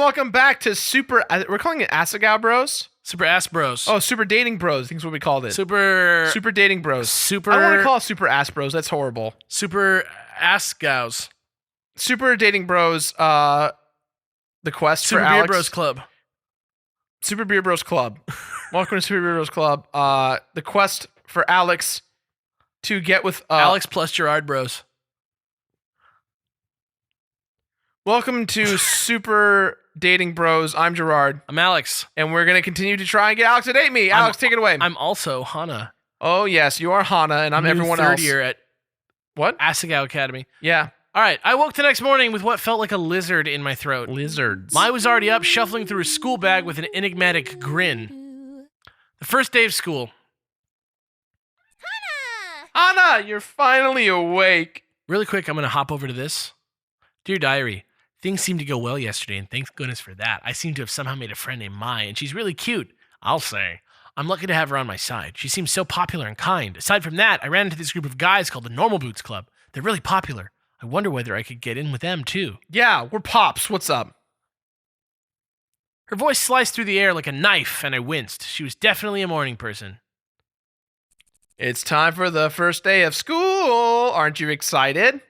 welcome back to we're calling it Asagao Bros? Super Ass Bros. Oh, Super Dating Bros, I think is what we called it. Super Dating Bros. I don't want to call it Super Ass Bros, that's horrible. Super Ass Gals. Super Dating Bros, the quest Super for Beer Alex. Bros Club. Super Beer Bros Club. Welcome to Super Beer Bros Club. The quest for Alex to get with... Alex plus Jirard Bros. Welcome to Super Dating Bros. I'm Jirard. I'm Alex. And we're going to continue to try and get Alex to date me. Alex, take it away. I'm also Hana. Oh, yes, you are Hana, and I'm everyone else. Third year at what? Asagao Academy. Yeah. All right, I woke the next morning with what felt like a lizard in my throat. Lizards. Mai was already up, shuffling through his school bag with an enigmatic grin. The first day of school. Hana, you're finally awake. Really quick, I'm going to hop over to this. Dear Diary, things seemed to go well yesterday, and thank goodness for that. I seem to have somehow made a friend named Mai, and she's really cute, I'll say. I'm lucky to have her on my side. She seems so popular and kind. Aside from that, I ran into this group of guys called the Normal Boots Club. They're really popular. I wonder whether I could get in with them, too. Yeah, we're Pops. What's up? Her voice sliced through the air like a knife, and I winced. She was definitely a morning person. It's time for the first day of school. Aren't you excited?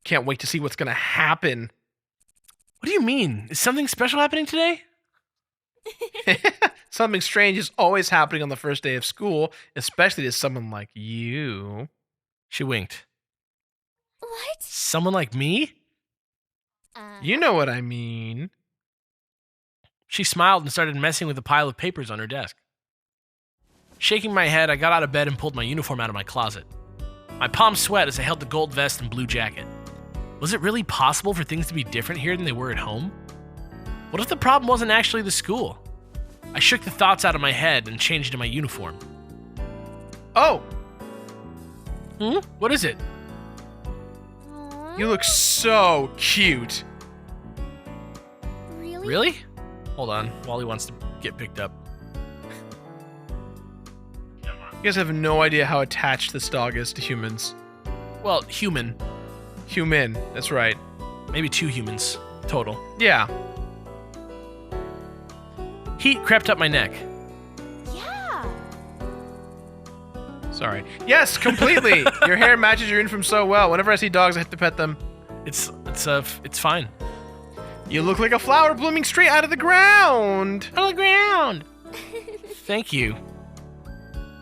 Can't wait to see what's going to happen. What do you mean? Is something special happening today? Something strange is always happening on the first day of school, especially to someone like you. She winked. What? Someone like me? You know what I mean. She smiled and started messing with a pile of papers on her desk. Shaking my head, I got out of bed and pulled my uniform out of my closet. My palms sweat as I held the gold vest and blue jacket. Was it really possible for things to be different here than they were at home? What if the problem wasn't actually the school? I shook the thoughts out of my head and changed into my uniform. Oh! What is it? You look so cute. Really? Really? Hold on, Wally wants to get picked up. You guys have no idea how attached this dog is to humans. Well, human. Human, that's right. Maybe 2 humans total. Yeah. Heat crept up my neck. Yeah. Sorry. Yes, completely. Your hair matches your uniform so well. Whenever I see dogs, I have to pet them. It's fine. You look like a flower blooming straight out of the ground. Out of the ground. Thank you.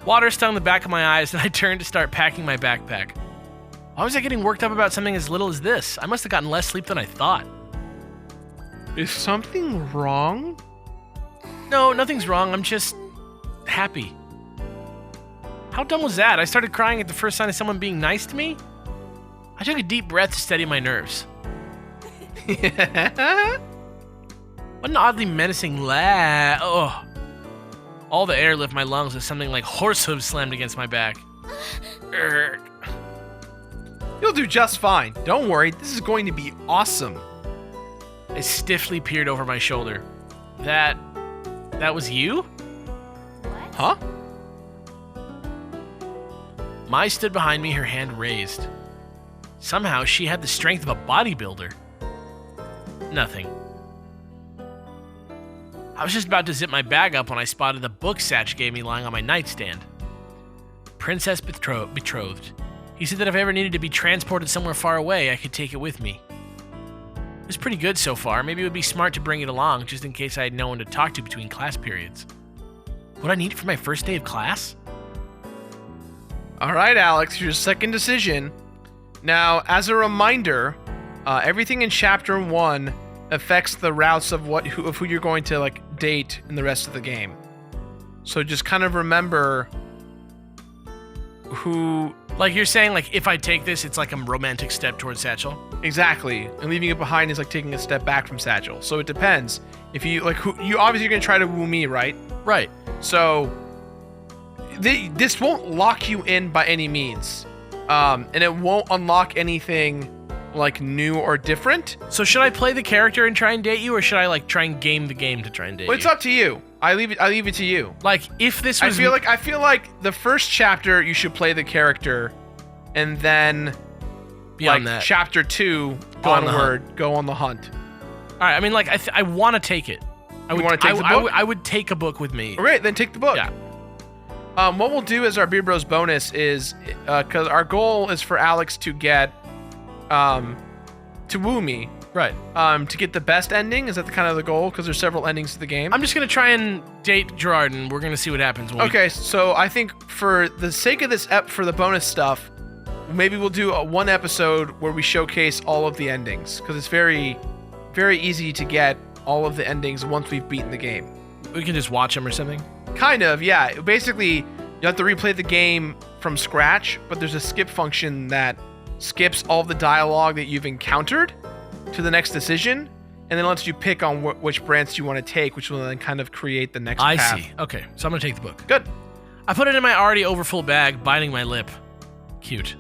Water stung the back of my eyes, and I turned to start packing my backpack. Why was I getting worked up about something as little as this? I must have gotten less sleep than I thought. Is something wrong? No, nothing's wrong. I'm just happy. How dumb was that? I started crying at the first sign of someone being nice to me? I took a deep breath to steady my nerves. What an oddly menacing laugh. Oh. All the air left my lungs as something like horse hooves slammed against my back. Urgh. You'll do just fine. Don't worry, this is going to be awesome. I stiffly peered over my shoulder. That was you? What? Huh? Mai stood behind me, her hand raised. Somehow, she had the strength of a bodybuilder. Nothing. I was just about to zip my bag up when I spotted the book Satch gave me lying on my nightstand. Princess Betrothed. He said that if I ever needed to be transported somewhere far away, I could take it with me. It was pretty good so far. Maybe it would be smart to bring it along, just in case I had no one to talk to between class periods. Would I need it for my first day of class? All right, Alex, your second decision. Now, as a reminder, everything in Chapter 1 affects the routes of who you're going to date in the rest of the game. So just kind of remember who... Like you're saying, if I take this, it's like a romantic step towards Satchel? Exactly. And leaving it behind is like taking a step back from Satchel. So it depends. If you, you obviously going to try to woo me, right? Right. So this won't lock you in by any means. And it won't unlock anything new or different. So should I play the character and try and date you, or should I try and game the game to try and date Well, you? it's up to you. I leave it to you. If this was... I feel like the first chapter you should play the character, and then beyond that, Chapter 2 go on the onward, go on the hunt. right, I mean, like, I want to take it. I would wanna take the book? I would take a book with me. All right, then take the book. Yeah. What we'll do as our Beer Bros bonus is, because our goal is for Alex to get, to woo me, Right. to get the best ending. Is that kind of the goal? Because there's several endings to the game. I'm just going to try and date Jirard, and we're going to see what happens. Okay, so I think for the sake of this for the bonus stuff, maybe we'll do one episode where we showcase all of the endings, because it's very, very easy to get all of the endings once we've beaten the game. We can just watch them or something. Kind of, yeah. Basically, you have to replay the game from scratch, but there's a skip function that skips all of the dialogue that you've encountered to the next decision, and then lets you pick on which branch you want to take, which will then kind of create the next path. I see. Okay, so I'm going to take the book. Good. I put it in my already overfull bag, biting my lip. Cute.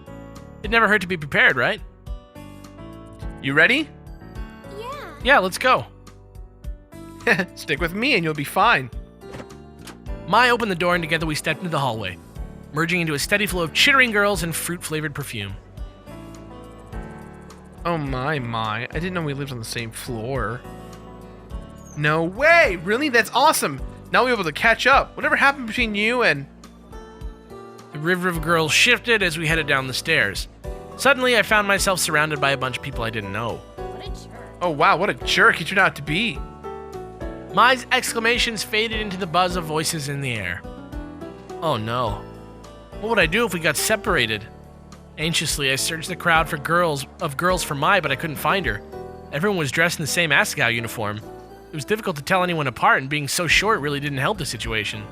It never hurt to be prepared, right? You ready? Yeah. Yeah, let's go. Stick with me and you'll be fine. Mai opened the door and together we stepped into the hallway, merging into a steady flow of chittering girls and fruit-flavored perfume. Oh my. I didn't know we lived on the same floor. No way! Really? That's awesome! Now we're able to catch up. Whatever happened between you and... The river of girls shifted as we headed down the stairs. Suddenly, I found myself surrounded by a bunch of people I didn't know. What a jerk. Oh wow, what a jerk he turned out to be. Mai's exclamations faded into the buzz of voices in the air. Oh no. What would I do if we got separated? Anxiously, I searched the crowd for girls for Mai, but I couldn't find her. Everyone was dressed in the same Asagao uniform. It was difficult to tell anyone apart, and being so short really didn't help the situation.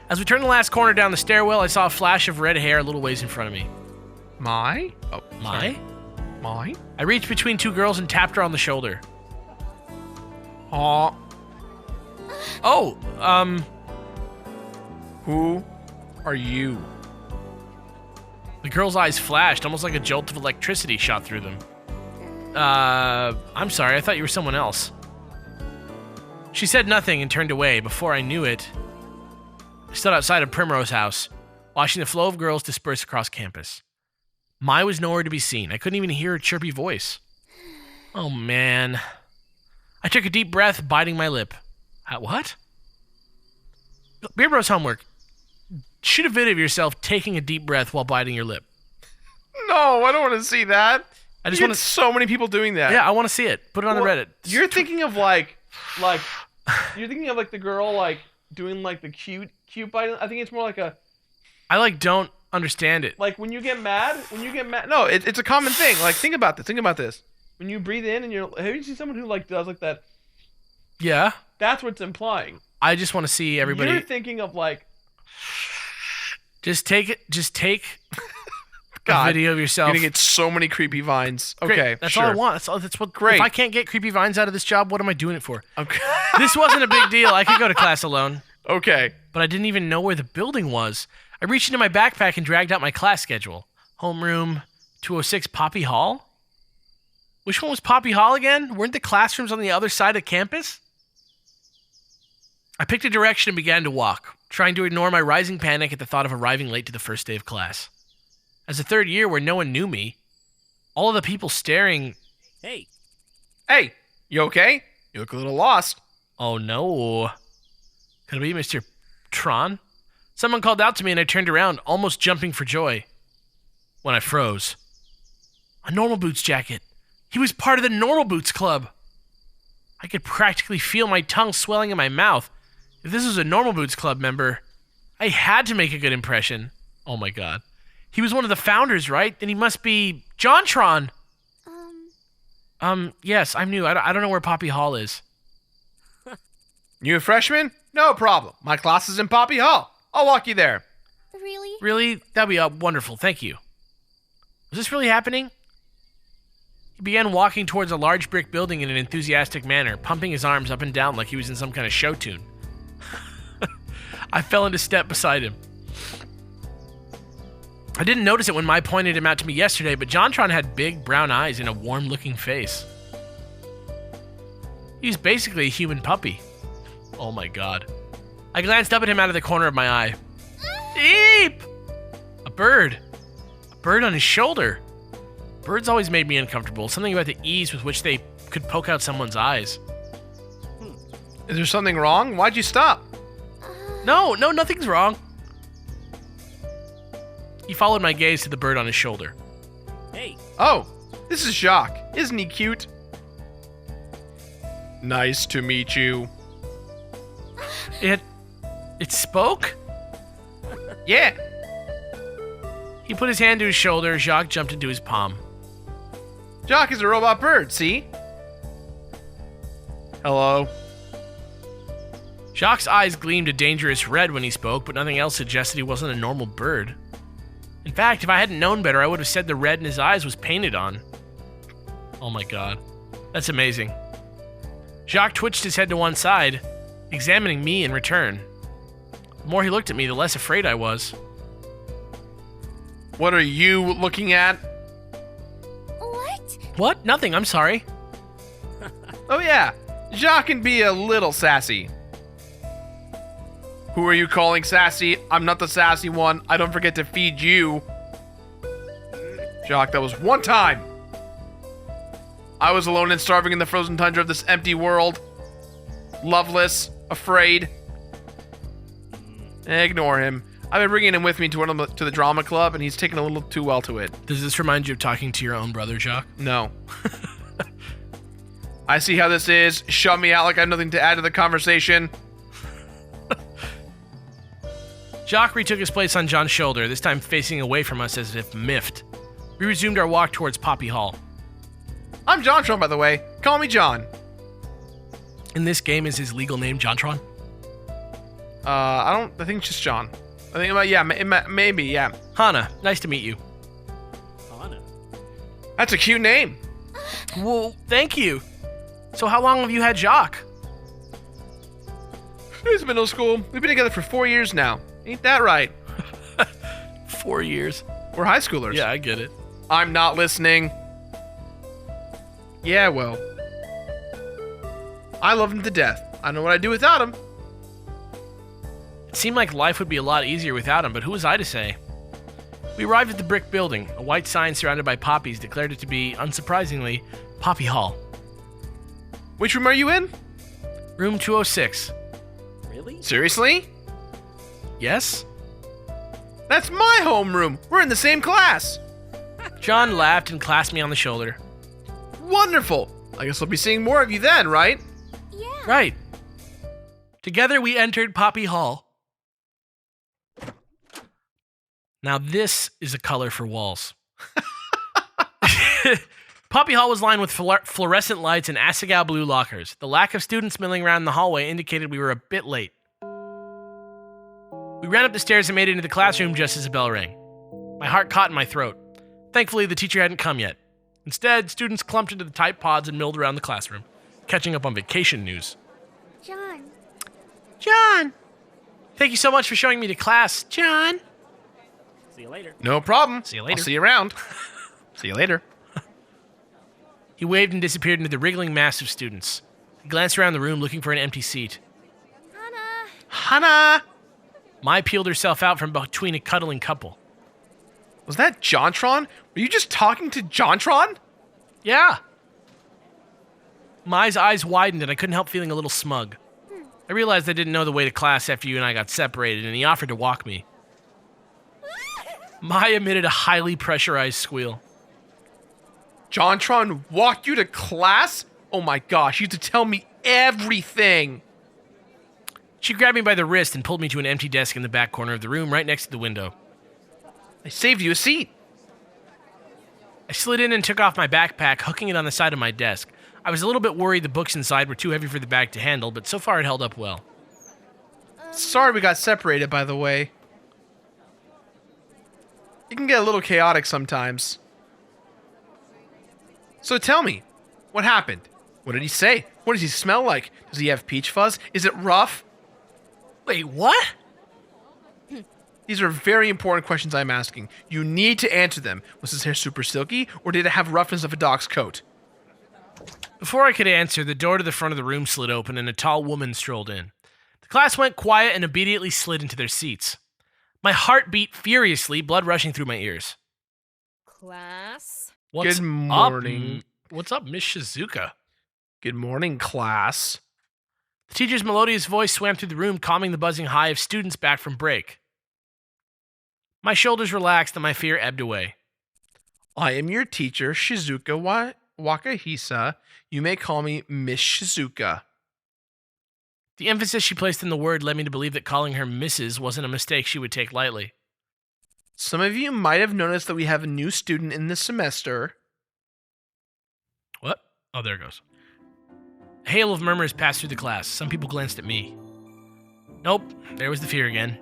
As we turned the last corner down the stairwell, I saw a flash of red hair a little ways in front of me. Mai? Oh, Mai? Mai? I reached between two girls and tapped her on the shoulder. Aw. Oh, Who are you? The girl's eyes flashed, almost like a jolt of electricity shot through them. I'm sorry, I thought you were someone else. She said nothing and turned away. Before I knew it, I stood outside of Primrose House, watching the flow of girls disperse across campus. Mai was nowhere to be seen. I couldn't even hear her chirpy voice. Oh, man. I took a deep breath, biting my lip. What? Beer Bros homework. Shoot a video of yourself taking a deep breath while biting your lip. No, I don't want to see that. I just want want to. so many people doing that. Yeah, I want to see it. Put it on the Reddit. You're thinking of like you're thinking of like the girl like doing like the cute bite. I think it's more like a I don't understand it. like when you get mad. No, it's a common thing. Like think about this. When you breathe in and have you seen someone who like does like that? Yeah. That's what it's implying. I just want to see everybody. You're thinking of like. Just take it. Just take God, a video of yourself. You're gonna get so many creepy vines. Great. Okay, that's sure. all I want. That's what. Great. If I can't get creepy vines out of this job, what am I doing it for? Okay. This wasn't a big deal. I could go to class alone. Okay. But I didn't even know where the building was. I reached into my backpack and dragged out my class schedule. Homeroom 206 Poppy Hall? Which one was Poppy Hall again? Weren't the classrooms on the other side of campus? I picked a direction and began to walk, trying to ignore my rising panic at the thought of arriving late to the first day of class. As a third year where no one knew me, all of the people staring... Hey, you okay? You look a little lost. Oh no. Could it be Mr. Tron? Someone called out to me and I turned around, almost jumping for joy. When I froze. A Normal Boots jacket. He was part of the Normal Boots Club. I could practically feel my tongue swelling in my mouth. If this was a Normal Boots Club member, I had to make a good impression. Oh my god. He was one of the founders, right? Then he must be JonTron. Yes, I'm new. I don't know where Poppy Hall is. You a freshman? No problem. My class is in Poppy Hall. I'll walk you there. Really? Really? That'd be wonderful. Thank you. Was this really happening? He began walking towards a large brick building in an enthusiastic manner, pumping his arms up and down like he was in some kind of show tune. I fell into step beside him. I didn't notice it when Mai pointed him out to me yesterday, but JonTron had big brown eyes and a warm-looking face. He's basically a human puppy. Oh my god. I glanced up at him out of the corner of my eye. Eep! A bird. A bird on his shoulder. Birds always made me uncomfortable. Something about the ease with which they could poke out someone's eyes. Is there something wrong? Why'd you stop? No, nothing's wrong. He followed my gaze to the bird on his shoulder. Hey, Oh, this is Jacques. Isn't he cute? Nice to meet you. It spoke? Yeah. He put his hand to his shoulder. Jacques jumped into his palm. Jacques is a robot bird, see? Hello. Jacques' eyes gleamed a dangerous red when he spoke, but nothing else suggested he wasn't a normal bird. In fact, if I hadn't known better, I would have said the red in his eyes was painted on. Oh my god. That's amazing. Jacques twitched his head to one side, examining me in return. The more he looked at me, the less afraid I was. What are you looking at? What? What? Nothing, I'm sorry. Oh yeah, Jacques can be a little sassy. Who are you calling sassy? I'm not the sassy one. I don't forget to feed you. Jacques, that was one time. I was alone and starving in the frozen tundra of this empty world. Loveless, afraid. Ignore him. I've been bringing him with me to the drama club, and he's taken a little too well to it. Does this remind you of talking to your own brother, Jacques? No. I see how this is. Shut me out like I have nothing to add to the conversation. Jacques retook his place on John's shoulder, this time facing away from us as if miffed. We resumed our walk towards Poppy Hall. I'm JonTron, by the way. Call me John. In this game, is his legal name JonTron? I think it's just John. I think, maybe, yeah. Hana, nice to meet you. Anna. That's a cute name. Well, thank you. So how long have you had Jacques? It's middle school. We've been together for 4 years now. Ain't that right? 4 years. We're high schoolers. Yeah, I get it. I'm not listening. Yeah, well. I love him to death. I know what I'd do without him. It seemed like life would be a lot easier without him, but who was I to say? We arrived at the brick building. A white sign surrounded by poppies declared it to be, unsurprisingly, Poppy Hall. Which room are you in? Room 206. Really? Seriously? Yes? That's my homeroom. We're in the same class. John laughed and clasped me on the shoulder. Wonderful. I guess I'll be seeing more of you then, right? Yeah. Right. Together we entered Poppy Hall. Now this is a color for walls. Poppy Hall was lined with fluorescent lights and Asagao blue lockers. The lack of students milling around in the hallway indicated we were a bit late. We ran up the stairs and made it into the classroom just as the bell rang. My heart caught in my throat. Thankfully, the teacher hadn't come yet. Instead, students clumped into the type pods and milled around the classroom, catching up on vacation news. John. John! Thank you so much for showing me to class, John. See you later. No problem. See you later. I'll see you around. See you later. He waved and disappeared into the wriggling mass of students. He glanced around the room looking for an empty seat. Hannah. Hana! Mai peeled herself out from between a cuddling couple. Was that JonTron? Were you just talking to JonTron? Yeah. Mai's eyes widened and I couldn't help feeling a little smug. I realized I didn't know the way to class after you and I got separated, and he offered to walk me. Mai emitted a highly pressurized squeal. JonTron walked you to class? Oh my gosh, you have to tell me everything. She grabbed me by the wrist and pulled me to an empty desk in the back corner of the room right next to the window. I saved you a seat. I slid in and took off my backpack, hooking it on the side of my desk. I was a little bit worried the books inside were too heavy for the bag to handle, but so far it held up well. Sorry we got separated, by the way. It can get a little chaotic sometimes. So tell me, what happened? What did he say? What does he smell like? Does he have peach fuzz? Is it rough? Wait, what? These are very important questions I'm asking. You need to answer them. Was his hair super silky, or did it have roughness of a dog's coat? Before I could answer, the door to the front of the room slid open and a tall woman strolled in. The class went quiet and immediately slid into their seats. My heart beat furiously, blood rushing through my ears. class. What's Good morning. What's up, Miss Shizuka? Good morning, class. The teacher's melodious voice swam through the room, calming the buzzing high of students back from break. My shoulders relaxed and my fear ebbed away. I am your teacher, Shizuka Wakahisa. You may call me Miss Shizuka. The emphasis she placed in the word led me to believe that calling her Mrs. wasn't a mistake she would take lightly. Some of you might have noticed that we have a new student in this semester. What? Oh, there it goes. A hail of murmurs passed through the class. Some people glanced at me. Nope, there was the fear again.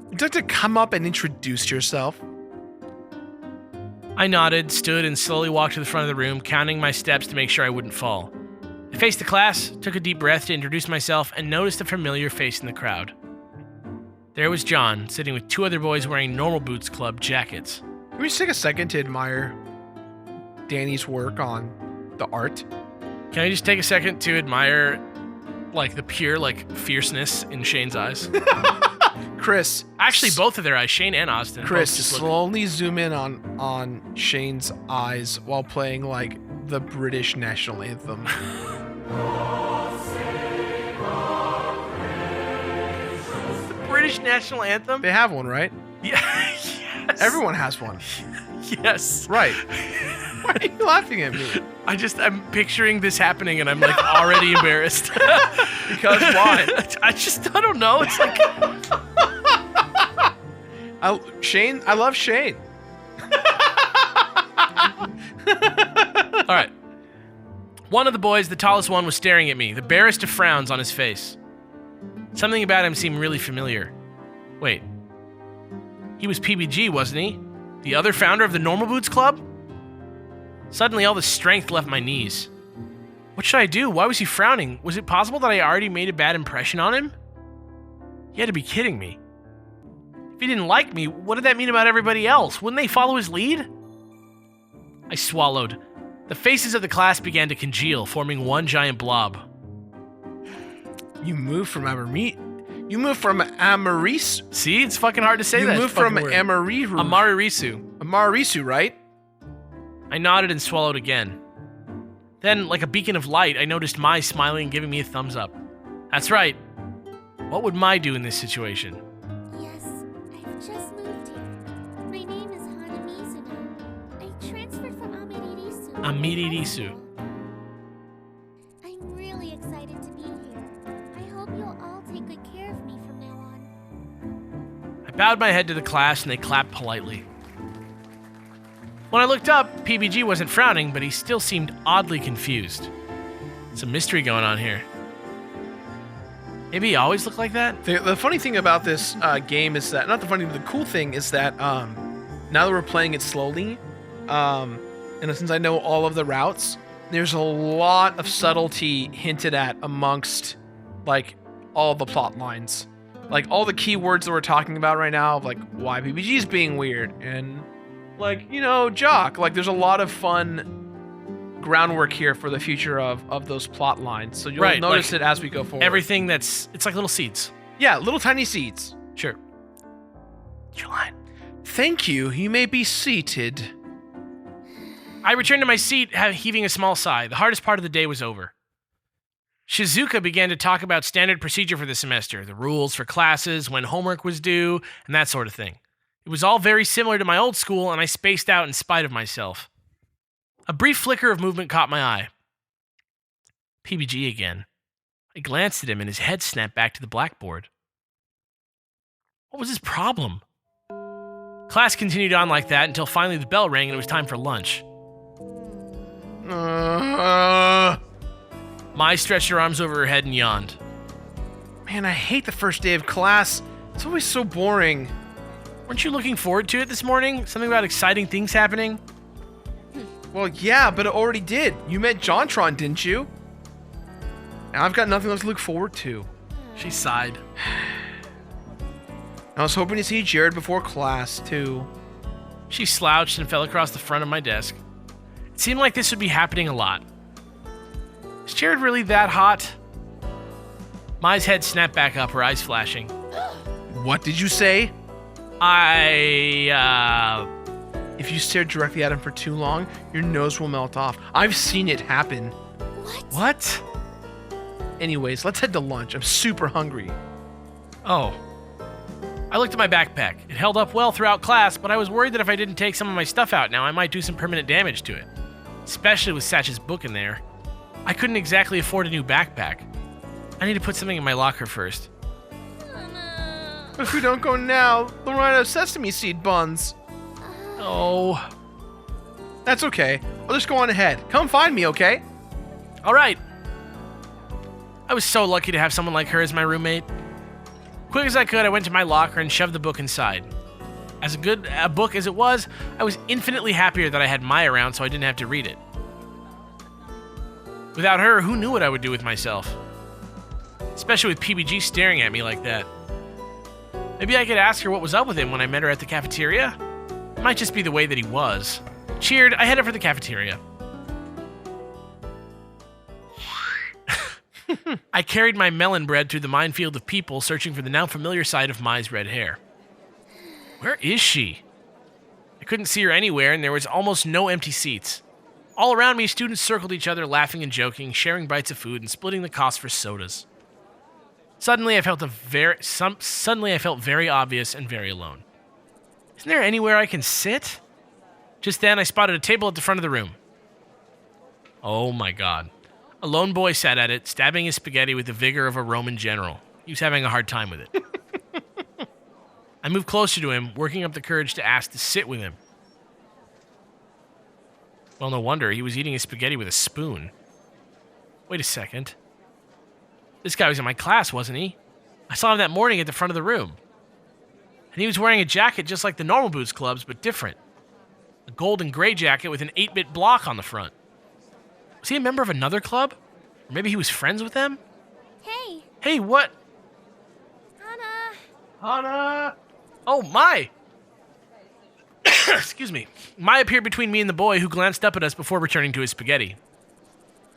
Would you like to come up and introduce yourself? I nodded, stood, and slowly walked to the front of the room, counting my steps to make sure I wouldn't fall. I faced the class, took a deep breath to introduce myself, and noticed a familiar face in the crowd. There was John, sitting with two other boys wearing Normal Boots Club jackets. Can we just take a second to admire Danny's work on the art? Can I just take a second to admire, the pure, fierceness in Shane's eyes? Chris. Actually, both of their eyes, Shane and Austin. Chris, both just look- slowly zoom in on Shane's eyes while playing, the British national anthem. The British national anthem? They have one, right? Yeah. Yes. Everyone has one. Yes. Right. Why are you laughing at me? I'm picturing this happening and I'm already embarrassed. Because why? I don't know. It's Shane, I love Shane. All right. One of the boys, the tallest one, was staring at me, the barest of frowns on his face. Something about him seemed really familiar. Wait. He was PBG, wasn't he? The other founder of the Normal Boots Club? Suddenly, all the strength left my knees. What should I do? Why was he frowning? Was it possible that I already made a bad impression on him? He had to be kidding me. If he didn't like me, what did that mean about everybody else? Wouldn't they follow his lead? I swallowed. The faces of the class began to congeal, forming one giant blob. You moved from Amaris. See, it's fucking hard to say that. You moved from Amarisu, right? I nodded and swallowed again. Then, like a beacon of light, I noticed Mai smiling and giving me a thumbs up. That's right. What would Mai do in this situation? Yes, I've just moved here. My name is Hanamizu now. I transferred from Amiririsu. Amiririsu. I'm really excited to be here. I hope you'll all take good care of me from now on. I bowed my head to the class and they clapped politely. When I looked up, PBG wasn't frowning, but he still seemed oddly confused. Some mystery going on here. Maybe he always looked like that? The funny thing about this game is that, the cool thing is that now that we're playing it slowly, and since I know all of the routes, there's a lot of subtlety hinted at amongst, all the plot lines. All the keywords that we're talking about right now, why PBG is being weird, and, Jock. There's a lot of fun groundwork here for the future of those plot lines. So you'll notice it as we go forward. Everything it's like little seeds. Yeah, little tiny seeds. Sure. Your line. Thank you. You may be seated. I returned to my seat, heaving a small sigh. The hardest part of the day was over. Shizuka began to talk about standard procedure for the semester, the rules for classes, when homework was due, and that sort of thing. It was all very similar to my old school, and I spaced out in spite of myself. A brief flicker of movement caught my eye. PBG again. I glanced at him, and his head snapped back to the blackboard. What was his problem? Class continued on like that until finally the bell rang and it was time for lunch. Mai stretched her arms over her head and yawned. Man, I hate the first day of class. It's always so boring. Weren't you looking forward to it this morning? Something about exciting things happening? Well, yeah, but it already did. You met JonTron, didn't you? Now I've got nothing else to look forward to. She sighed. I was hoping to see Jirard before class, too. She slouched and fell across the front of my desk. It seemed like this would be happening a lot. Is Jirard really that hot? Mai's head snapped back up, her eyes flashing. What did you say? If you stare directly at him for too long, your nose will melt off. I've seen it happen. What? Anyways, let's head to lunch. I'm super hungry. Oh. I looked at my backpack. It held up well throughout class, but I was worried that if I didn't take some of my stuff out now, I might do some permanent damage to it. Especially with Satch's book in there. I couldn't exactly afford a new backpack. I need to put something in my locker first. If we don't go now, they'll run out of sesame seed buns. Oh. That's okay. I'll just go on ahead. Come find me, okay? All right. I was so lucky to have someone like her as my roommate. Quick as I could, I went to my locker and shoved the book inside. As good a book as it was, I was infinitely happier that I had Mai around so I didn't have to read it. Without her, who knew what I would do with myself? Especially with PBG staring at me like that. Maybe I could ask her what was up with him when I met her at the cafeteria? It might just be the way that he was. Cheered, I headed for the cafeteria. I carried my melon bread through the minefield of people searching for the now familiar sight of Mai's red hair. Where is she? I couldn't see her anywhere, and there was almost no empty seats. All around me, students circled each other, laughing and joking, sharing bites of food, and splitting the cost for sodas. Suddenly, I felt very obvious and very alone. Isn't there anywhere I can sit? Just then, I spotted a table at the front of the room. Oh my god. A lone boy sat at it, stabbing his spaghetti with the vigor of a Roman general. He was having a hard time with it. I moved closer to him, working up the courage to ask to sit with him. Well, no wonder. He was eating his spaghetti with a spoon. Wait a second. This guy was in my class, wasn't he? I saw him that morning at the front of the room. And he was wearing a jacket just like the normal Boots clubs, but different. A gold and gray jacket with an 8-bit block on the front. Was he a member of another club? Or maybe he was friends with them? Hey, Hey, what? Hana. Oh, Mai! Excuse me. Mai appeared between me and the boy, who glanced up at us before returning to his spaghetti.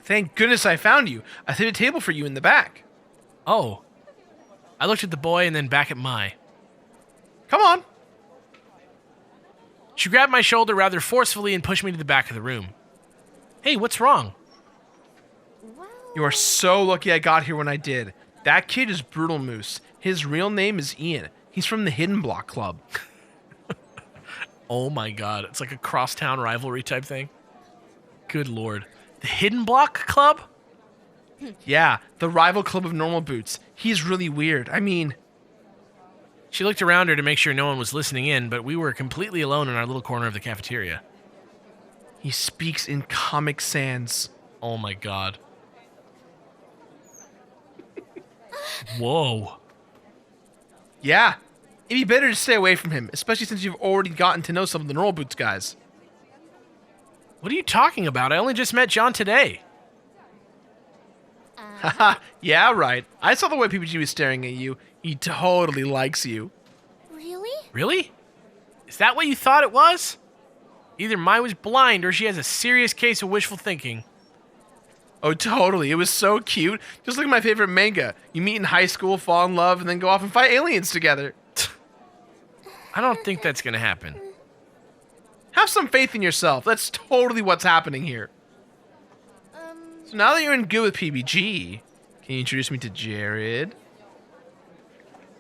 Thank goodness I found you. I set a table for you in the back. Oh. I looked at the boy and then back at Mai. Come on. She grabbed my shoulder rather forcefully and pushed me to the back of the room. Hey, what's wrong? Well, You are so lucky I got here when I did. That kid is Brutal Moose. His real name is Ian. He's from the Hidden Block Club. Oh my god, it's like a crosstown rivalry type thing. Good lord. The Hidden Block Club? Yeah, the rival club of normal boots. He's really weird. I mean... She looked around her to make sure no one was listening in, but we were completely alone in our little corner of the cafeteria. He speaks in Comic Sans. Oh my god. Whoa. Yeah, it'd be better to stay away from him, especially since you've already gotten to know some of the normal boots guys. What are you talking about? I only just met John today. Haha, yeah, right. I saw the way PPG was staring at you. He totally likes you. really? Really? Is that what you thought it was? Either Mai was blind or she has a serious case of wishful thinking. Oh, totally. It was so cute. Just like my favorite manga. You meet in high school, fall in love, and then go off and fight aliens together. I don't think that's gonna happen. Have some faith in yourself. That's totally what's happening here. So now that you're in good with PBG, can you introduce me to Jirard?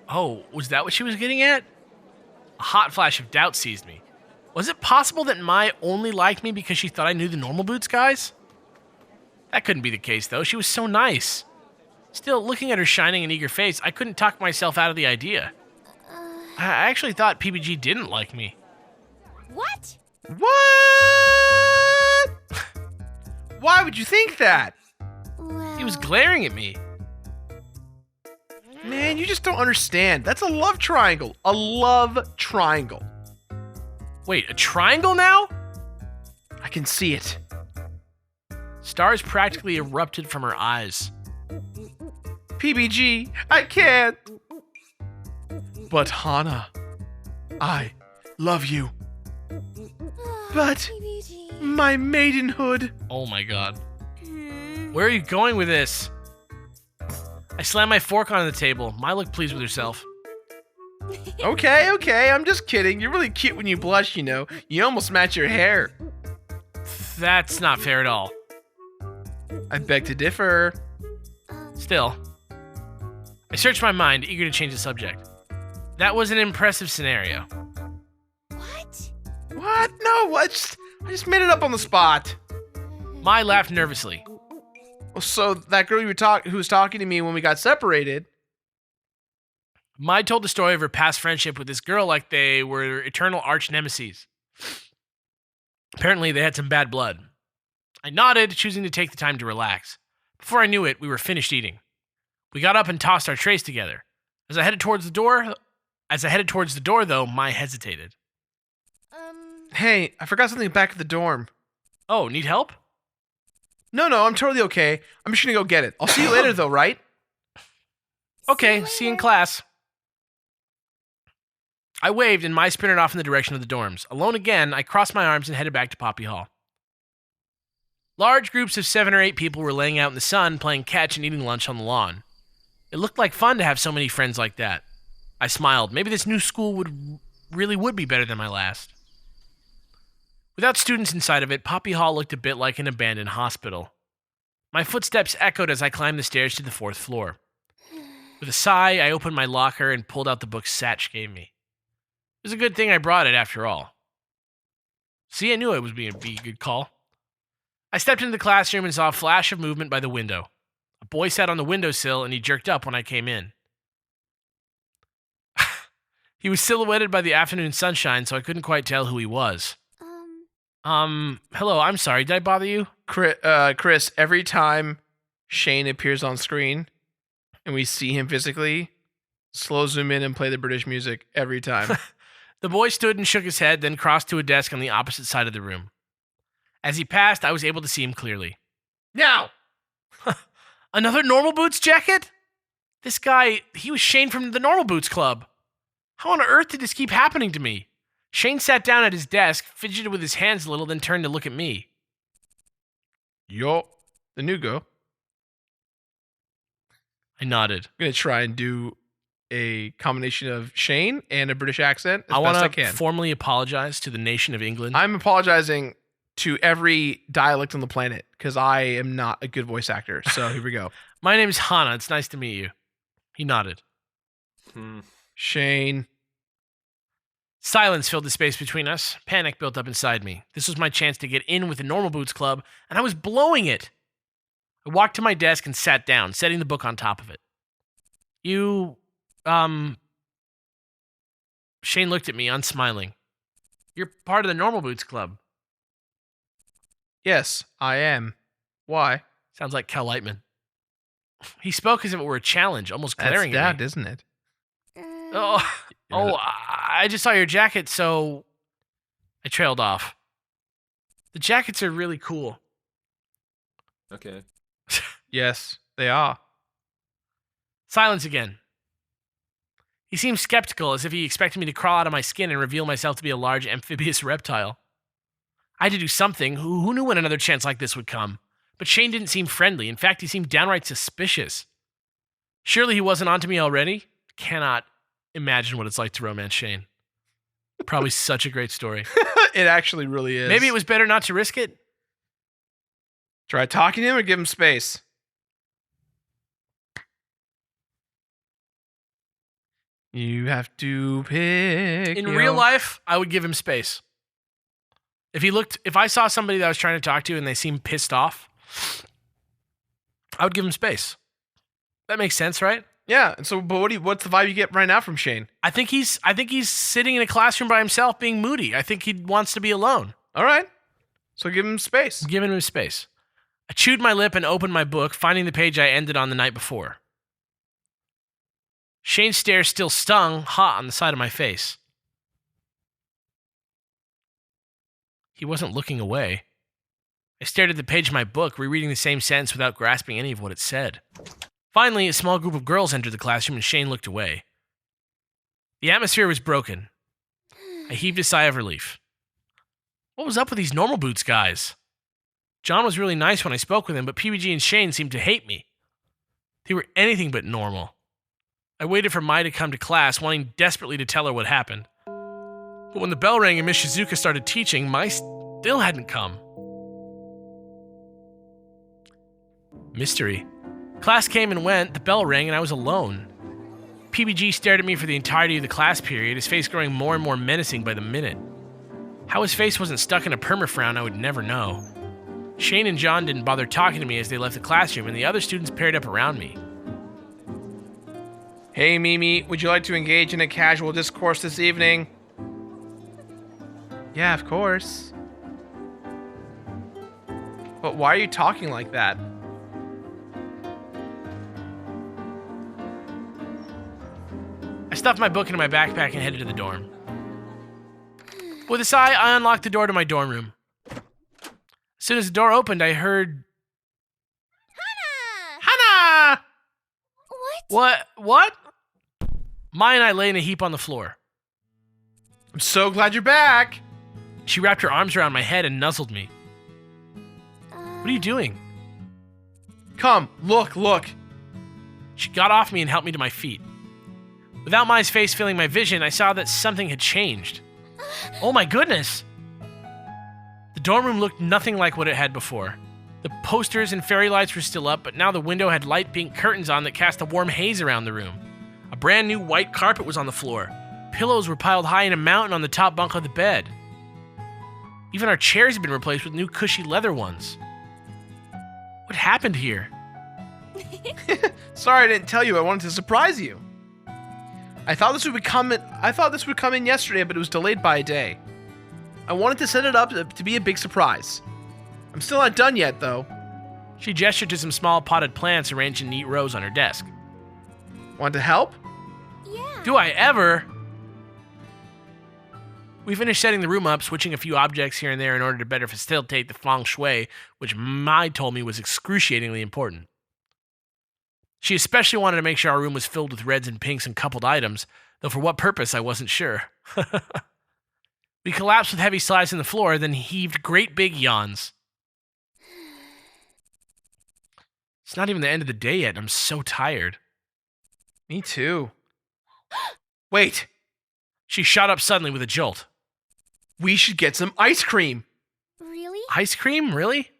Oh, was that what she was getting at? A hot flash of doubt seized me. Was it possible that Mai only liked me because she thought I knew the normal boots guys? That couldn't be the case, though. She was so nice. Still, looking at her shining and eager face, I couldn't talk myself out of the idea. I actually thought PBG didn't like me. What? What? Why would you think that? Well, He was glaring at me. Man, you just don't understand. That's a love triangle. A love triangle. Wait, a triangle now? I can see it. Stars practically erupted from her eyes. PBG, I can't. But Hana, I love you. But PBG. my maidenhood. Oh my god. Where are you going with this? I slammed my fork onto the table. Mai looked pleased with herself. Okay, I'm just kidding. You're really cute when you blush, you know. You almost match your hair. That's not fair at all. I beg to differ. Still, I searched my mind, eager to change the subject. That was an impressive scenario. What? What? No, I just made it up on the spot. Mai laughed nervously. So that girl who was talking to me when we got separated. Mai told the story of her past friendship with this girl like they were eternal arch nemesis. Apparently, they had some bad blood. I nodded, choosing to take the time to relax. Before I knew it, we were finished eating. We got up and tossed our trays together. As I headed towards the door, though, Mai hesitated. Hey, I forgot something back at the dorm. Oh, need help? No, I'm totally okay. I'm just gonna go get it. I'll see you later, though, right? Okay, see you in class. I waved and Mai sprinted off in the direction of the dorms. Alone again, I crossed my arms and headed back to Poppy Hall. Large groups of 7 or 8 people were laying out in the sun, playing catch and eating lunch on the lawn. It looked like fun to have so many friends like that. I smiled. Maybe this new school would be better than my last. Without students inside of it, Poppy Hall looked a bit like an abandoned hospital. My footsteps echoed as I climbed the stairs to the 4th floor. With a sigh, I opened my locker and pulled out the book Satch gave me. It was a good thing I brought it after all. See, I knew it was being a good call. I stepped into the classroom and saw a flash of movement by the window. A boy sat on the windowsill and he jerked up when I came in. He was silhouetted by the afternoon sunshine, so I couldn't quite tell who he was. Hello, I'm sorry, did I bother you? Chris, every time Shane appears on screen and we see him physically, slow zoom in and play the British music every time. The boy stood and shook his head, then crossed to a desk on the opposite side of the room. As he passed, I was able to see him clearly. Now! Another Normal Boots jacket? This guy, he was Shane from the Normal Boots Club. How on earth did this keep happening to me? Shane sat down at his desk, fidgeted with his hands a little, then turned to look at me. Yo, the new go. I nodded. I'm going to try and do a combination of Shane and a British accent as I best I want to can. formally apologize to the nation of England. I'm apologizing to every dialect on the planet because I am not a good voice actor. So here we go. My name is Hana. It's nice to meet you. He nodded. Shane. Silence filled the space between us. Panic built up inside me. This was my chance to get in with the Normal Boots Club, and I was blowing it. I walked to my desk and sat down, setting the book on top of it. Shane looked at me, unsmiling. You're part of the Normal Boots Club. Yes, I am. Why? Sounds like Cal Lightman. He spoke as if it were a challenge, almost That's glaring at that, me. isn't it? I just saw your jacket, so I trailed off. The jackets are really cool. Okay. Yes, they are. Silence again. He seemed skeptical, as if he expected me to crawl out of my skin and reveal myself to be a large amphibious reptile. I had to do something. Who knew when another chance like this would come? But Shane didn't seem friendly. In fact, he seemed downright suspicious. Surely he wasn't onto me already? Cannot imagine what it's like to romance Shane. Probably such a great story. It actually really is. Maybe it was better not to risk it. Try talking to him or give him space. You have to pick. In real life, I would give him space. If I saw somebody that I was trying to talk to and they seemed pissed off, I would give him space. That makes sense, right? Yeah. And so, but what's the vibe you get right now from Shane? I think he's sitting in a classroom by himself being moody. I think he wants to be alone. All right. So give him space. I'm giving him space. I chewed my lip and opened my book, finding the page I ended on the night before. Shane's stare still stung hot on the side of my face. He wasn't looking away. I stared at the page of my book, rereading the same sentence without grasping any of what it said. Finally, a small group of girls entered the classroom and Shane looked away. The atmosphere was broken. I heaved a sigh of relief. What was up with these Normal Boots guys? John was really nice when I spoke with him, but PBG and Shane seemed to hate me. They were anything but normal. I waited for Mai to come to class, wanting desperately to tell her what happened. But when the bell rang and Miss Shizuka started teaching, Mai still hadn't come. Mystery. Class came and went, the bell rang, and I was alone. PBG stared at me for the entirety of the class period, his face growing more and more menacing by the minute. How his face wasn't stuck in a perma-frown, I would never know. Shane and John didn't bother talking to me as they left the classroom, and the other students paired up around me. Hey, Mimi, would you like to engage in a casual discourse this evening? Yeah, of course. But why are you talking like that? I stuffed my book into my backpack and headed to the dorm. With a sigh, I unlocked the door to my dorm room. As soon as the door opened, I heard... Hana! What? Mai and I lay in a heap on the floor. I'm so glad you're back. She wrapped her arms around my head and nuzzled me. What are you doing? Come, look. She got off me and helped me to my feet. Without Mai's face filling my vision, I saw that something had changed. Oh my goodness! The dorm room looked nothing like what it had before. The posters and fairy lights were still up, but now the window had light pink curtains on that cast a warm haze around the room. A brand new white carpet was on the floor. Pillows were piled high in a mountain on the top bunk of the bed. Even our chairs had been replaced with new cushy leather ones. What happened here? Sorry I didn't tell you. I wanted to surprise you. I thought this would come in yesterday, but it was delayed by a day. I wanted to set it up to be a big surprise. I'm still not done yet, though. She gestured to some small potted plants arranged in neat rows on her desk. Want to help? Yeah. Do I ever? We finished setting the room up, switching a few objects here and there in order to better facilitate the feng shui, which Mai told me was excruciatingly important. She especially wanted to make sure our room was filled with reds and pinks and coupled items, though for what purpose I wasn't sure. We collapsed with heavy slides on the floor, then heaved great big yawns. It's not even the end of the day yet, and I'm so tired. Me too. Wait. She shot up suddenly with a jolt. We should get some ice cream. Really? Ice cream? Really?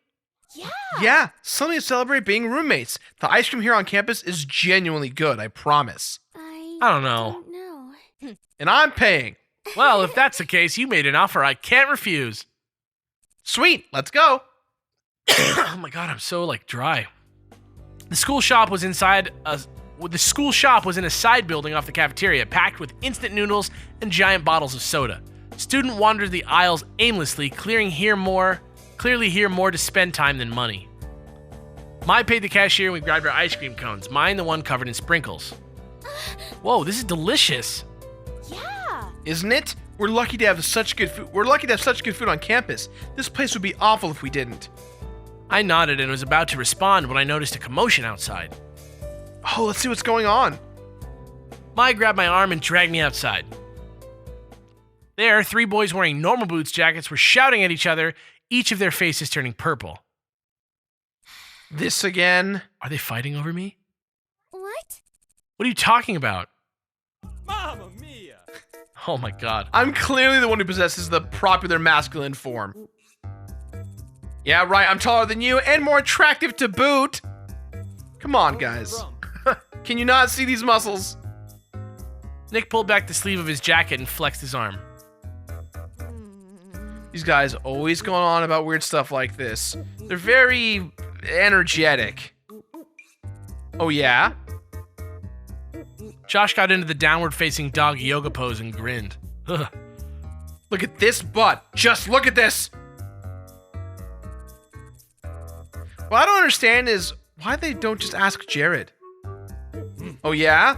Yeah. Yeah, something to celebrate being roommates. The ice cream here on campus is genuinely good, I promise. I don't know. don't know. And I'm paying. Well, if that's the case, you made an offer I can't refuse. Sweet, let's go. Oh my god, I'm so dry. The school shop was in a side building off the cafeteria, packed with instant noodles and giant bottles of soda. Student wandered the aisles aimlessly, clearly here more to spend time than money. Mai paid the cashier and we grabbed our ice cream cones, mine the one covered in sprinkles. Whoa, this is delicious. Yeah. Isn't it? We're lucky to have such good food on campus. This place would be awful if we didn't. I nodded and was about to respond when I noticed a commotion outside. Oh, let's see what's going on. Mai grabbed my arm and dragged me outside. There, 3 boys wearing normal boots jackets were shouting at each other, each of their faces turning purple. This again? Are they fighting over me? What? What are you talking about? Mamma mia! Oh my god. I'm clearly the one who possesses the popular masculine form. Yeah, right, I'm taller than you and more attractive to boot. Come on, guys. Can you not see these muscles? Nick pulled back the sleeve of his jacket and flexed his arm. These guys always going on about weird stuff like this. They're very energetic. Oh, yeah? Josh got into the downward-facing dog yoga pose and grinned. Ugh. Look at this butt. Just look at this. What I don't understand is why they don't just ask Jared. Oh, yeah?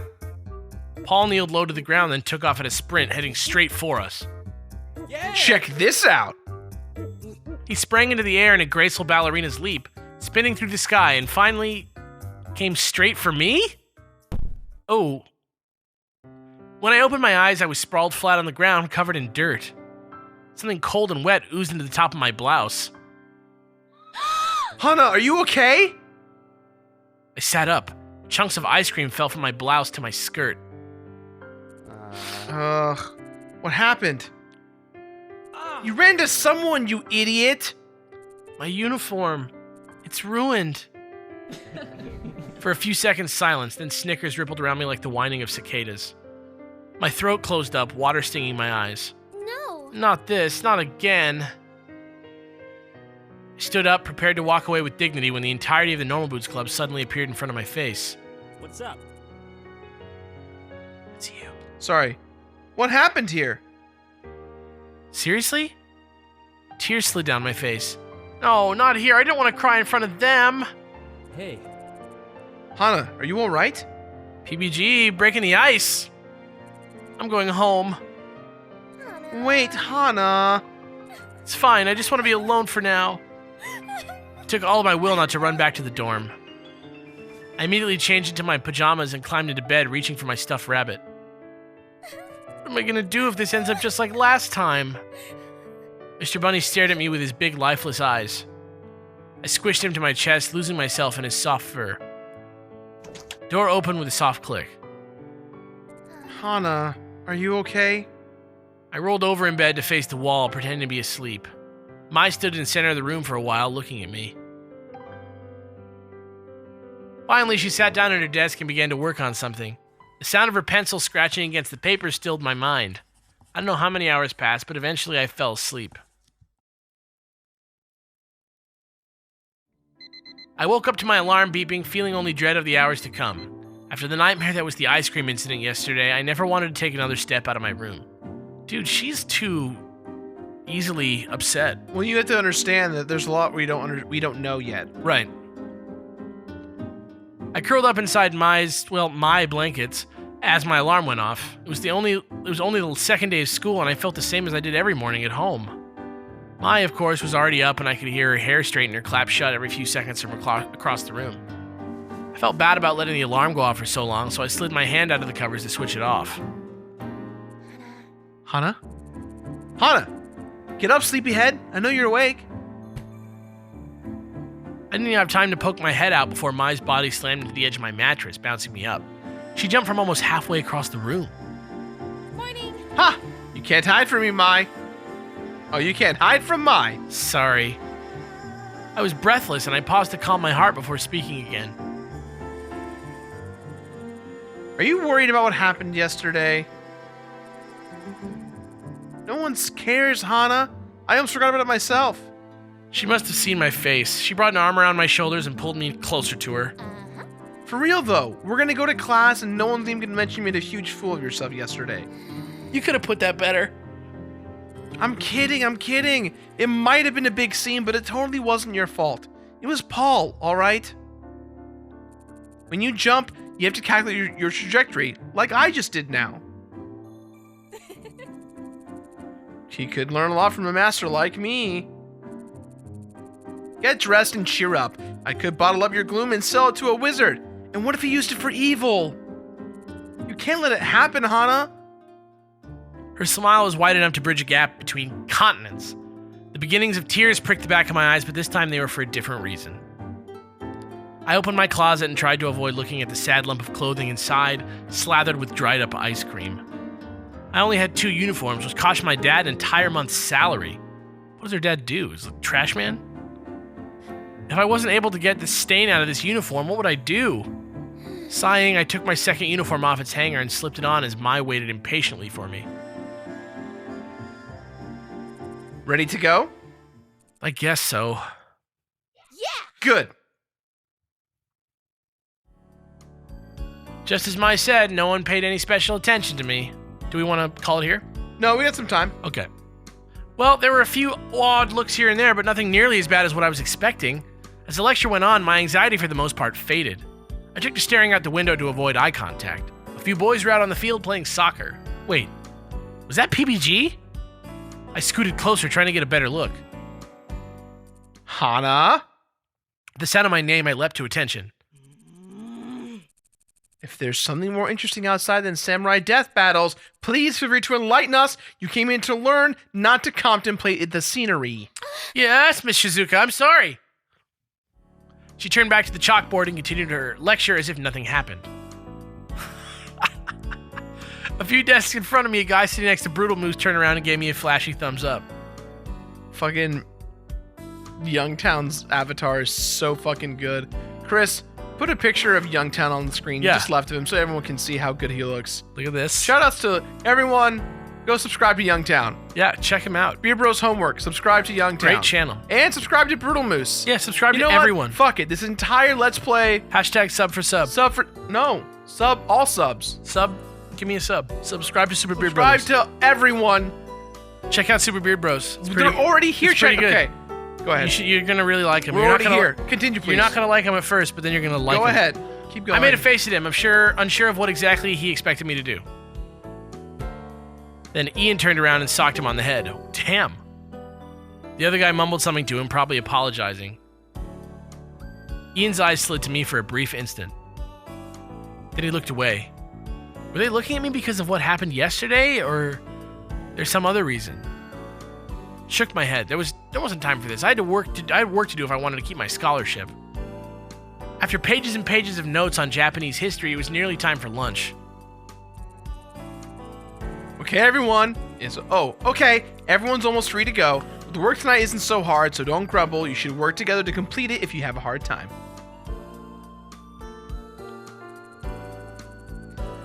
Paul kneeled low to the ground, then took off at a sprint, heading straight for us. Yeah! Check this out. He sprang into the air in a graceful ballerina's leap, spinning through the sky, and finally came straight for me? Oh. When I opened my eyes, I was sprawled flat on the ground, covered in dirt. Something cold and wet oozed into the top of my blouse. Hana, are you okay? I sat up, Chunks of ice cream fell from my blouse to my skirt. What happened? Ah. You ran into someone, you idiot! My uniform. It's ruined. For a few seconds, silence, then snickers rippled around me like the whining of cicadas. My throat closed up, water stinging my eyes. No. Not this, not again. I stood up, prepared to walk away with dignity when the entirety of the Normal Boots Club suddenly appeared in front of my face. What's up? It's you. Sorry. What happened here? Seriously? Tears slid down my face. No, not here. I didn't want to cry in front of them. Hey, Hana, are you alright? PBG, breaking the ice. I'm going home. Hana. Wait, Hana. It's fine. I just want to be alone for now. It took all of my will not to run back to the dorm. I immediately changed into my pajamas and climbed into bed, reaching for my stuffed rabbit. What am I going to do if this ends up just like last time? Mr. Bunny stared at me with his big, lifeless eyes. I squished him to my chest, losing myself in his soft fur. Door opened with a soft click. Hana, are you okay? I rolled over in bed to face the wall, pretending to be asleep. Mai stood in the center of the room for a while, looking at me. Finally, she sat down at her desk and began to work on something. The sound of her pencil scratching against the paper stilled my mind. I don't know how many hours passed, but eventually I fell asleep. I woke up to my alarm beeping, feeling only dread of the hours to come. After the nightmare that was the ice cream incident yesterday, I never wanted to take another step out of my room. Dude, she's too easily upset. Well, you have to understand that there's a lot we don't know yet. Right. I curled up inside my blankets as my alarm went off. It was only the second day of school, and I felt the same as I did every morning at home. Mai, of course, was already up, and I could hear her hair straightener clap shut every few seconds from across the room. I felt bad about letting the alarm go off for so long, so I slid my hand out of the covers to switch it off. Hana? Hana! Get up, sleepyhead. I know you're awake. I didn't even have time to poke my head out before Mai's body slammed into the edge of my mattress, bouncing me up. She jumped from almost halfway across the room. Morning. Ha! You can't hide from me, Mai. Oh, you can't hide from Mai. Sorry. I was breathless, and I paused to calm my heart before speaking again. Are you worried about what happened yesterday? No one cares, Hana. I almost forgot about it myself. She must have seen my face. She brought an arm around my shoulders and pulled me closer to her. Uh-huh. For real, though. We're gonna go to class and no one's even gonna mention you made a huge fool of yourself yesterday. You could have put that better. I'm kidding. It might have been a big scene, but it totally wasn't your fault. It was Paul, alright? When you jump, you have to calculate your trajectory, like I just did now. He could learn a lot from a master like me. Get dressed and cheer up. I could bottle up your gloom and sell it to a wizard. And what if he used it for evil? You can't let it happen, Hana. Her smile was wide enough to bridge a gap between continents. The beginnings of tears pricked the back of my eyes, but this time they were for a different reason. I opened my closet and tried to avoid looking at the sad lump of clothing inside, slathered with dried up ice cream. I only had 2 uniforms, which cost my dad an entire month's salary. What does her dad do? Is he a trash man? If I wasn't able to get the stain out of this uniform, what would I do? Sighing, I took my second uniform off its hanger and slipped it on as Mai waited impatiently for me. Ready to go? I guess so. Yeah. Good. Just as Mai said, no one paid any special attention to me. Do we want to call it here? No, we got some time. Okay. Well, there were a few odd looks here and there, but nothing nearly as bad as what I was expecting. As the lecture went on, my anxiety for the most part faded. I took to staring out the window to avoid eye contact. A few boys were out on the field playing soccer. Wait, was that PBG? I scooted closer, trying to get a better look. Hana? At the sound of my name, I leapt to attention. If there's something more interesting outside than samurai death battles, please feel free to enlighten us. You came in to learn, not to contemplate the scenery. Yes, Miss Shizuka, I'm sorry. She turned back to the chalkboard and continued her lecture as if nothing happened. A few desks in front of me, a guy sitting next to Brutal Moose turned around and gave me a flashy thumbs up. Fucking Youngtown's avatar is so fucking good. Chris, put a picture of Youngtown on the screen just left of him so everyone can see how good he looks. Look at this. Shoutouts to everyone. Go subscribe to Youngtown. Yeah, check him out. Beer Bros Homework. Subscribe to Youngtown. Great channel. And subscribe to Brutal Moose. Yeah, subscribe You to know what? everyone. Fuck it. This entire Let's Play. Hashtag sub for sub. Sub for. No. Sub. All subs. Sub. Give me a sub. Subscribe to Super Beard Subscribe Bros. to everyone. Check out Super Beard Bros. It's They're already here. it's pretty good. Okay. Go ahead. You're gonna really like him. We're You're already not gonna, here. Continue, please. You're not gonna like him at first, but then you're gonna like him. Go ahead. Keep going. I made a face at him. I'm unsure of what exactly he expected me to do. Then Ian turned around and socked him on the head. Damn. The other guy mumbled something to him, probably apologizing. Ian's eyes slid to me for a brief instant. Then he looked away. Were they looking at me because of what happened yesterday, or there's some other reason? Shook my head. There wasn't time for this. I had work to do if I wanted to keep my scholarship. After pages and pages of notes on Japanese history, it was nearly time for lunch. Okay, everyone. Okay. Everyone's almost free to go. The work tonight isn't so hard, so don't grumble. You should work together to complete it if you have a hard time.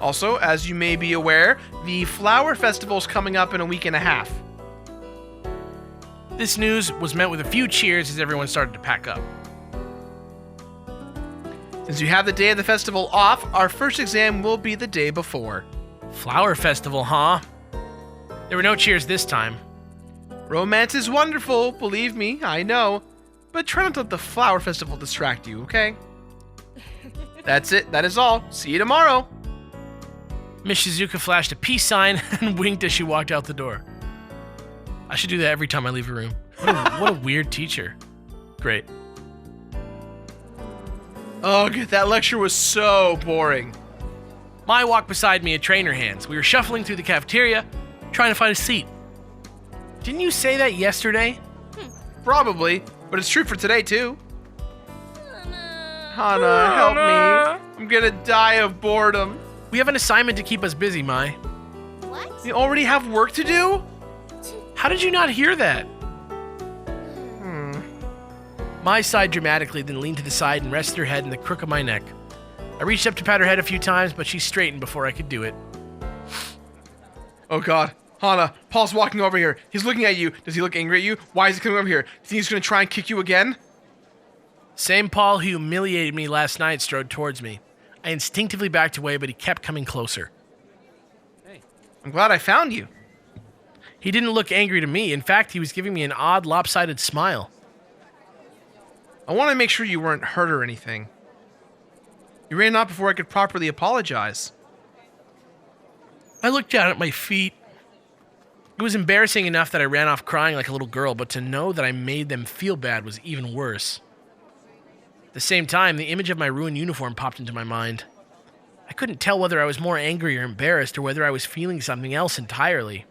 Also, as you may be aware, the Flower Festival is coming up in a week and a half. This news was met with a few cheers as everyone started to pack up. Since you have the day of the festival off, our first exam will be the day before. Flower Festival, huh? There were no cheers this time. Romance is wonderful, believe me, I know. But try not to let the Flower Festival distract you, okay? That's it. That is all. See you tomorrow. Miss Shizuka flashed a peace sign and winked as she walked out the door. I should do that every time I leave a room. What a weird teacher. Great. Ugh, that lecture was so boring. Mai walked beside me, a tray in her hands. We were shuffling through the cafeteria, trying to find a seat. Didn't you say that yesterday? Probably, but it's true for today too. Hana, help me. I'm gonna die of boredom. We have an assignment to keep us busy, Mai. What? You already have work to do? How did you not hear that? Mai sighed dramatically, then leaned to the side and rested her head in the crook of my neck. I reached up to pat her head a few times, but she straightened before I could do it. Oh god. Hana, Paul's walking over here. He's looking at you. Does he look angry at you? Why is he coming over here? Think he's gonna try and kick you again? Same Paul who humiliated me last night strode towards me. I instinctively backed away, but he kept coming closer. I'm glad I found you. He didn't look angry to me. In fact, he was giving me an odd, lopsided smile. I want to make sure you weren't hurt or anything. You ran off before I could properly apologize. I looked down at my feet. It was embarrassing enough that I ran off crying like a little girl, but to know that I made them feel bad was even worse. At the same time, the image of my ruined uniform popped into my mind. I couldn't tell whether I was more angry or embarrassed or whether I was feeling something else entirely.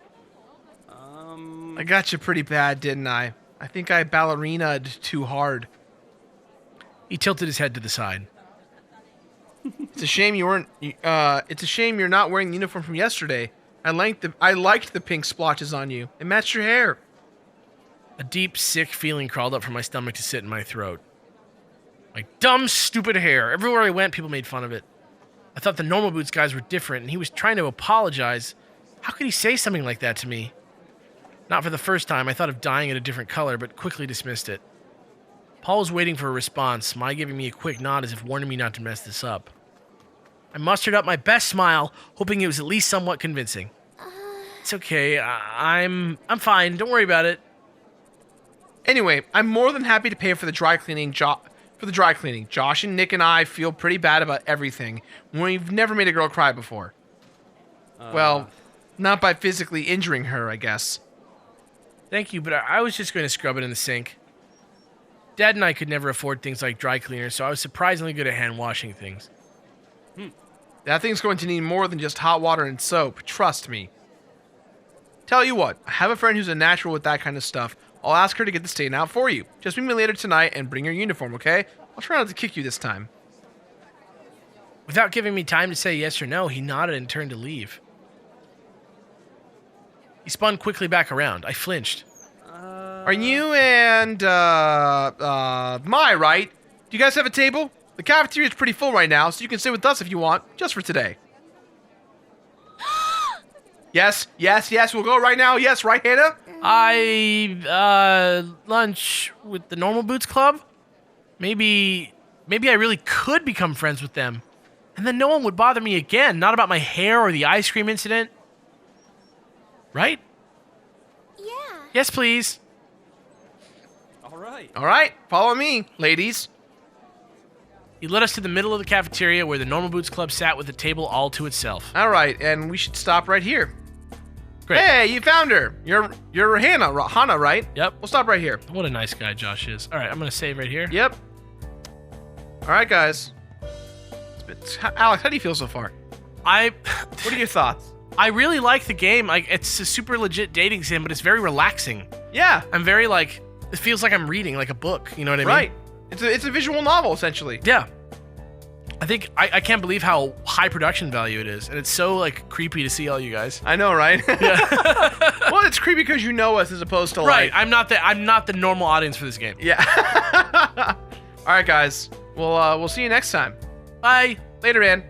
I got you pretty bad, didn't I? I think I ballerinaed too hard. He tilted his head to the side. It's a shame you weren't. It's a shame you're not wearing the uniform from yesterday. I liked the pink splotches on you. It matched your hair. A deep, sick feeling crawled up from my stomach to sit in my throat. My dumb, stupid hair. Everywhere I went, people made fun of it. I thought the Normal Boots guys were different, and he was trying to apologize. How could he say something like that to me? Not for the first time, I thought of dyeing it a different color, but quickly dismissed it. Paul was waiting for a response, Mai giving me a quick nod as if warning me not to mess this up. I mustered up my best smile, hoping it was at least somewhat convincing. It's okay, I'm fine, don't worry about it. Anyway, I'm more than happy to pay for the dry cleaning. Josh and Nick and I feel pretty bad about everything. We've never made a girl cry before. Well, not by physically injuring her, I guess. Thank you, but I was just going to scrub it in the sink. Dad and I could never afford things like dry cleaners, so I was surprisingly good at hand washing things. That thing's going to need more than just hot water and soap, trust me. Tell you what, I have a friend who's a natural with that kind of stuff. I'll ask her to get the stain out for you. Just meet me later tonight and bring your uniform, okay? I'll try not to kick you this time. Without giving me time to say yes or no, he nodded and turned to leave. He spun quickly back around. I flinched. Are you and, Mai, right? Do you guys have a table? The cafeteria is pretty full right now, so you can sit with us if you want, just for today. Yes, we'll go right now. Yes, right, Hannah? Lunch with the Normal Boots Club? Maybe I really could become friends with them. And then no one would bother me again, not about my hair or the ice cream incident. Right? Yeah. Yes, please. All right. All right, follow me, ladies. He led us to the middle of the cafeteria where the Normal Boots Club sat with the table all to itself. All right, and we should stop right here. Great. Hey, you found her. You're Hannah, right? Yep. We'll stop right here. What a nice guy Josh is. All right, I'm going to save right here. Yep. All right, guys. Alex, how do you feel so far? What are your thoughts? I really like the game. Like, it's a super legit dating sim, but it's very relaxing. Yeah. I'm very like, it feels like I'm reading like a book. You know what I mean? Right. It's a visual novel, essentially. Yeah. I think I can't believe how high production value it is, and it's so like creepy to see all you guys. I know, right? Yeah. Well, it's creepy because you know us as opposed to Right. like... I'm not the normal audience for this game. Yeah. All right, guys. We'll see you next time. Bye. Later, man.